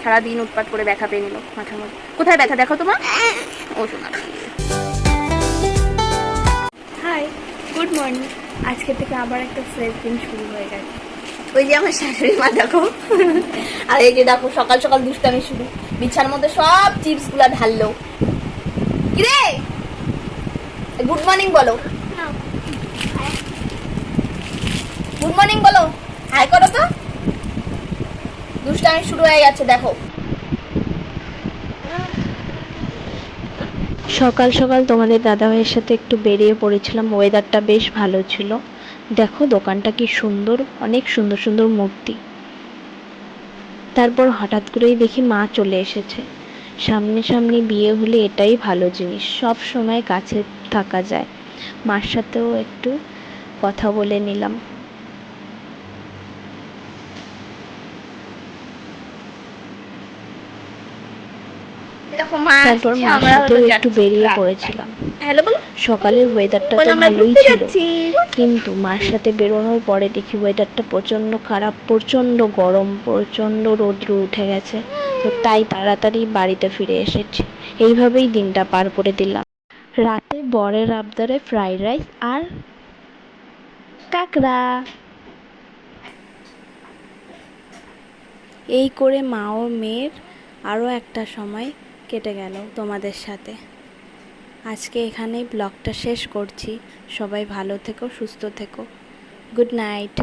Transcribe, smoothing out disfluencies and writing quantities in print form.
সারাদিন উৎপাত করে ব্যথা পেয়ে নিল মাথার মধ্যে। কোথায় ব্যথা দেখো তোমার? ও শোনা। Hi, good morning. আজকে থেকে আবার একটা ফ্রেশ দিন শুরু হয়ে গেছে। ওই যে আমার শাশুড়ি মা দেখো, আর এই যে দেখো সকাল সকাল দুষ্টামি শুরু। বিছার মধ্যে সব চিপস গুলা ঢাললো। কিরে, গুড মর্নিং বলো, গুড মর্নিং বলো, হাই করো তো। দুষ্টামি শুরু হয়ে গেছে দেখো। সকাল সকাল তোমাদের দাদাভাইয়ের সাথে একটু বেরিয়ে পড়েছিলাম, ওয়েদারটা বেশ ভালো ছিল। দেখো দোকানটা কি সুন্দর, অনেক সুন্দর সুন্দর মূর্তি। তারপর হঠাৎ করেই দেখি মা চলে এসেছে। সামনে সামনে বিয়ে হলে এটাই ভালো জিনিস, সব সময় কাছে থাকা যায়। মার সাথেও একটু কথা বলে নিলাম। তারপর মার সাথেও একটু বেরিয়ে পড়েছিলাম। সকালের ওয়েদারটা তো ভালোই ছিল, কিন্তু মার সাথে বেরোনোর পরে দেখি ওয়েদারটা প্রচণ্ড খারাপ, প্রচণ্ড গরম, প্রচণ্ড রৌদ্র উঠে গেছে। তো তাই তাড়াতাড়ি বাড়িতে ফিরে এসেছি। এইভাবেই দিনটা পার করে দিলাম। রাতে বরের আবদারে ফ্রাইড রাইস আর কাঁকড়া। এই করে মা ও মেয়ের আরও একটা সময় কেটে গেল তোমাদের সাথে। আজকে এখানেই ব্লগটা শেষ করছি। সবাই ভালো থেকো, সুস্থ থেকো। Good night.